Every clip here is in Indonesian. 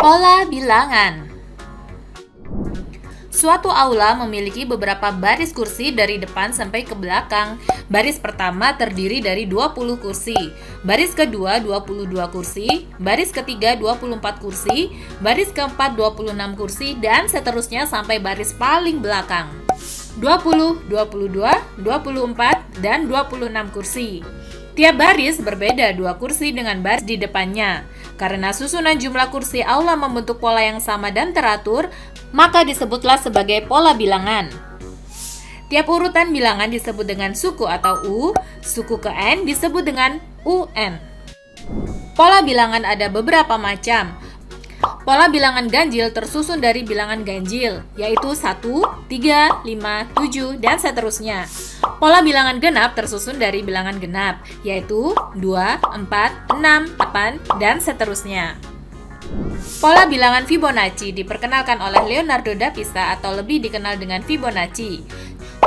Pola bilangan. Suatu aula memiliki beberapa baris kursi dari depan sampai ke belakang. Baris pertama terdiri dari 20 kursi, baris kedua 22 kursi, baris ketiga 24 kursi, baris keempat 26 kursi, dan seterusnya sampai baris paling belakang. 20, 22, 24, dan 26 kursi. Tiap baris berbeda 2 kursi dengan baris di depannya. Karena susunan jumlah kursi aula membentuk pola yang sama dan teratur, maka disebutlah sebagai pola bilangan. Tiap urutan bilangan disebut dengan suku atau U, suku ke N disebut dengan UN. Pola bilangan ada beberapa macam. Pola bilangan ganjil tersusun dari bilangan ganjil, yaitu 1, 3, 5, 7, dan seterusnya. Pola bilangan genap tersusun dari bilangan genap, yaitu 2, 4, 6, 8, dan seterusnya. Pola bilangan Fibonacci diperkenalkan oleh Leonardo da Pisa atau lebih dikenal dengan Fibonacci.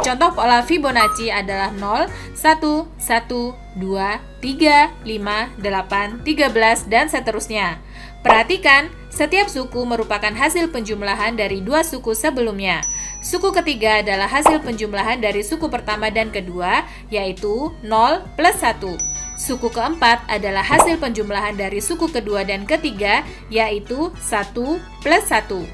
Contoh pola Fibonacci adalah 0, 1, 1, 2, 3, 5, 8, 13, dan seterusnya. Perhatikan, setiap suku merupakan hasil penjumlahan dari 2 suku sebelumnya. Suku ketiga adalah hasil penjumlahan dari suku pertama dan kedua, yaitu 0 plus 1. Suku keempat adalah hasil penjumlahan dari suku kedua dan ketiga, yaitu 1 plus 1.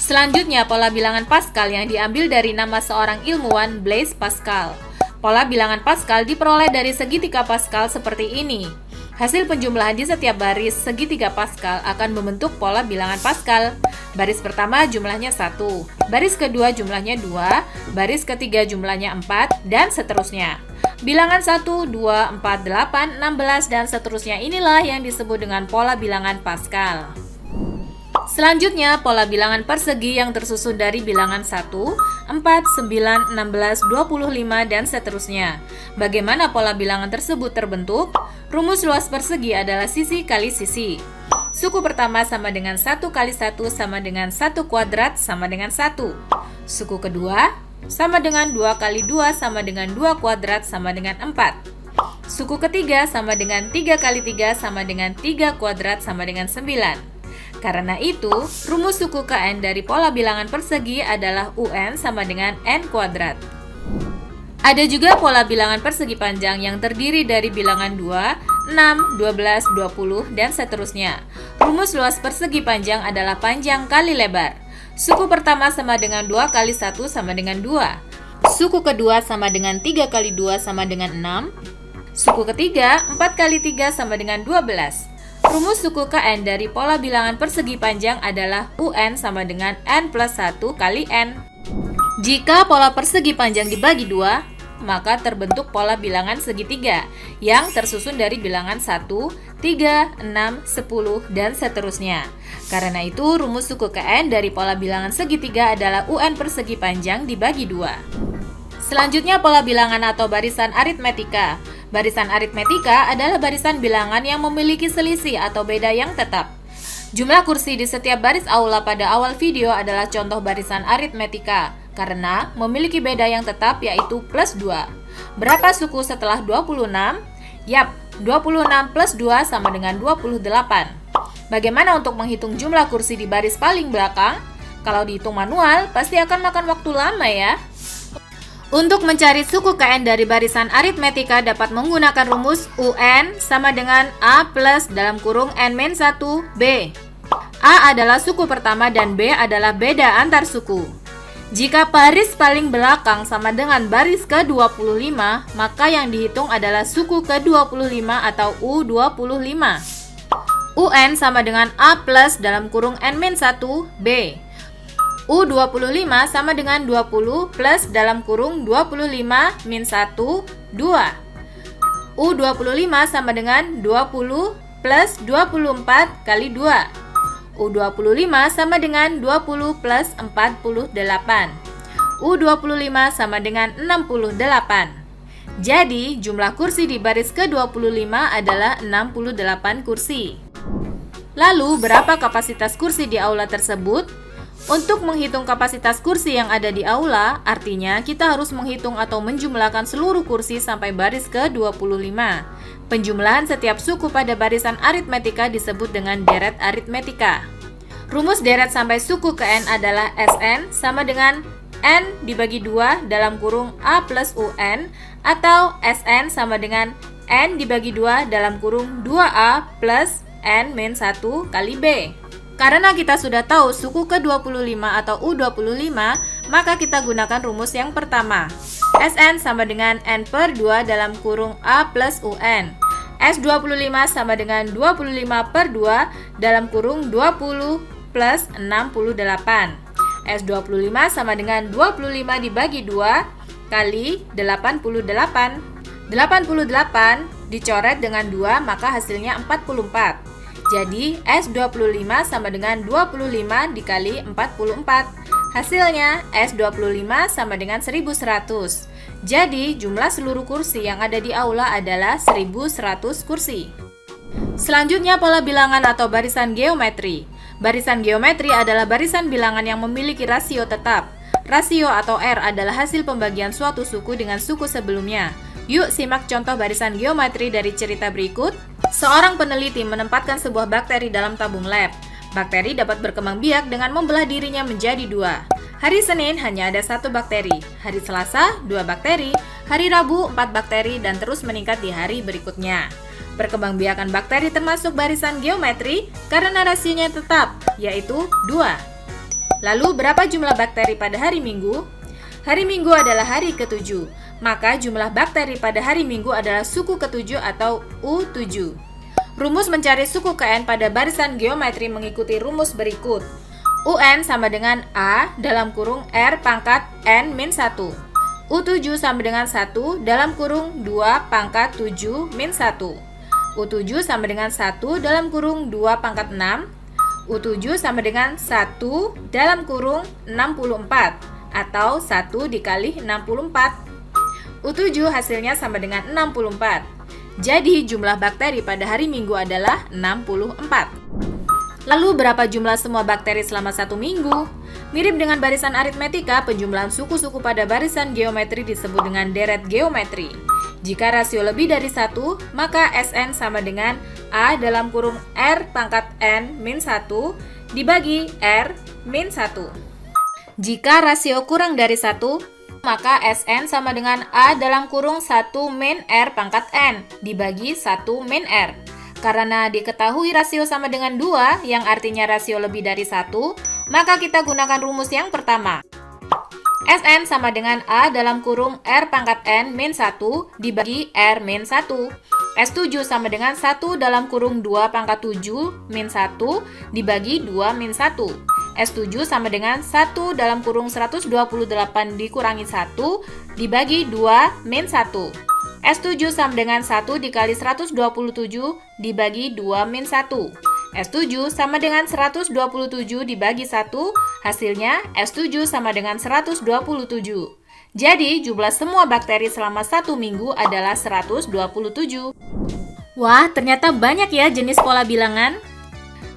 Selanjutnya, pola bilangan Pascal yang diambil dari nama seorang ilmuwan, Blaise Pascal. Pola bilangan Pascal diperoleh dari segitiga Pascal seperti ini. Hasil penjumlahan di setiap baris segitiga Pascal akan membentuk pola bilangan Pascal. Baris pertama jumlahnya 1, baris kedua jumlahnya 2, baris ketiga jumlahnya 4, dan seterusnya. Bilangan 1, 2, 4, 8, 16, dan seterusnya inilah yang disebut dengan pola bilangan Pascal. Selanjutnya, pola bilangan persegi yang tersusun dari bilangan 1, 4, 9, 16, 25, dan seterusnya. Bagaimana pola bilangan tersebut terbentuk? Rumus luas persegi adalah sisi kali sisi. Suku pertama sama dengan 1 kali 1 sama dengan 1 kuadrat sama dengan 1. Suku kedua sama dengan 2 kali 2 sama dengan 2 kuadrat sama dengan 4. Suku ketiga sama dengan 3 kali 3 sama dengan 3 kuadrat sama dengan 9. Karena itu, rumus suku KN dari pola bilangan persegi adalah UN sama dengan N kuadrat. Ada juga pola bilangan persegi panjang yang terdiri dari bilangan 2, 6, 12, 20, dan seterusnya. Rumus luas persegi panjang adalah panjang kali lebar. Suku pertama sama dengan 2 kali 1 sama dengan 2. Suku kedua sama dengan 3 kali 2 sama dengan 6. Suku ketiga 4 kali 3 sama dengan 12. Rumus suku KN dari pola bilangan persegi panjang adalah UN sama dengan N plus 1 kali N. Jika pola persegi panjang dibagi 2, maka terbentuk pola bilangan segitiga yang tersusun dari bilangan 1, 3, 6, 10, dan seterusnya. Karena itu, rumus suku KN dari pola bilangan segitiga adalah UN persegi panjang dibagi 2. Selanjutnya, pola bilangan atau barisan aritmetika. Barisan aritmetika adalah barisan bilangan yang memiliki selisih atau beda yang tetap. Jumlah kursi di setiap baris aula pada awal video adalah contoh barisan aritmetika karena memiliki beda yang tetap yaitu plus 2. Berapa suku setelah 26? Yap, 26 plus 2 sama dengan 28. Bagaimana untuk menghitung jumlah kursi di baris paling belakang? Kalau dihitung manual, pasti akan makan waktu lama ya. Untuk mencari suku KN dari barisan aritmetika dapat menggunakan rumus UN sama dengan A plus dalam kurung N-1 B. A adalah suku pertama dan B adalah beda antar suku. Jika baris paling belakang sama dengan baris ke-25, maka yang dihitung adalah suku ke-25 atau U25. UN sama dengan A plus dalam kurung N-1 B. U25 sama dengan 20 plus dalam kurung 25 min 1, 2. U25 sama dengan 20 plus 24 kali 2. U25 sama dengan 20 plus 48. U25 sama dengan 68. Jadi, jumlah kursi di baris ke-25 adalah 68 kursi. Lalu, berapa kapasitas kursi di aula tersebut? Untuk menghitung kapasitas kursi yang ada di aula, artinya kita harus menghitung atau menjumlahkan seluruh kursi sampai baris ke-25. Penjumlahan setiap suku pada barisan aritmetika disebut dengan deret aritmetika. Rumus deret sampai suku ke N adalah Sn sama dengan N dibagi 2 dalam kurung A plus UN, atau Sn sama dengan N dibagi 2 dalam kurung 2A plus N min 1 kali B. Karena kita sudah tahu suku ke-25 atau U25, maka kita gunakan rumus yang pertama. Sn sama dengan N per 2 dalam kurung A plus UN. S25 sama dengan 25 per 2 dalam kurung 20 plus 68. S25 sama dengan 25 dibagi 2 kali 88. 88 dicoret dengan 2, maka hasilnya 44. Jadi S25 sama dengan 25 dikali 44. Hasilnya S25 sama dengan 1100. Jadi jumlah seluruh kursi yang ada di aula adalah 1100 kursi. Selanjutnya pola bilangan atau barisan geometri. Barisan geometri adalah barisan bilangan yang memiliki rasio tetap. Rasio atau R adalah hasil pembagian suatu suku dengan suku sebelumnya. Yuk simak contoh barisan geometri dari cerita berikut. Seorang peneliti menempatkan sebuah bakteri dalam tabung lab. Bakteri dapat berkembang biak dengan membelah dirinya menjadi 2. Hari Senin hanya ada 1 bakteri, hari Selasa 2 bakteri, hari Rabu 4 bakteri, dan terus meningkat di hari berikutnya. Perkembangbiakan bakteri termasuk barisan geometri karena rasionya tetap, yaitu 2. Lalu berapa jumlah bakteri pada hari Minggu? Hari Minggu adalah hari ke-7, maka jumlah bakteri pada hari Minggu adalah suku ke-7 atau U7. Rumus mencari suku ke N pada barisan geometri mengikuti rumus berikut. UN sama dengan A dalam kurung R pangkat N min 1. U7 sama dengan 1 dalam kurung 2 pangkat 7 min 1. U7 sama dengan 1 dalam kurung 2 pangkat 6. U7 sama dengan 1 dalam kurung 64 atau 1 dikali 64. U7 hasilnya sama dengan 64. Jadi jumlah bakteri pada hari Minggu adalah 64. Lalu berapa jumlah semua bakteri selama 1 minggu? Mirip dengan barisan aritmetika, penjumlahan suku-suku pada barisan geometri disebut dengan deret geometri. Jika rasio lebih dari 1, maka Sn sama dengan A dalam kurung R pangkat N min 1 dibagi R min 1. Jika rasio kurang dari 1, maka Sn sama dengan A dalam kurung 1 min R pangkat N dibagi 1 min R. Karena diketahui rasio sama dengan 2, yang artinya rasio lebih dari 1, maka kita gunakan rumus yang pertama. Sn sama dengan A dalam kurung R pangkat N min 1 dibagi R min 1. S7 sama dengan 1 dalam kurung 2 pangkat 7 min 1 dibagi 2 min 1. S7 sama dengan 1 dalam kurung 128 dikurangi 1 dibagi 2 min 1. S7 sama dengan 1 dikali 127 dibagi 2 min 1. S7 sama dengan 127 dibagi 1, hasilnya S7 sama dengan 127. Jadi jumlah semua bakteri selama 1 minggu adalah 127. Wah, ternyata banyak ya jenis pola bilangan.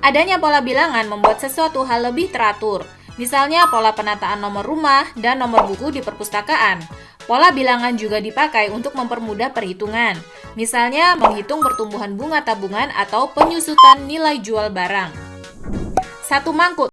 Adanya pola bilangan membuat sesuatu hal lebih teratur. Misalnya pola penataan nomor rumah dan nomor buku di perpustakaan. Pola bilangan juga dipakai untuk mempermudah perhitungan. Misalnya menghitung pertumbuhan bunga tabungan atau penyusutan nilai jual barang. 1 mangkuk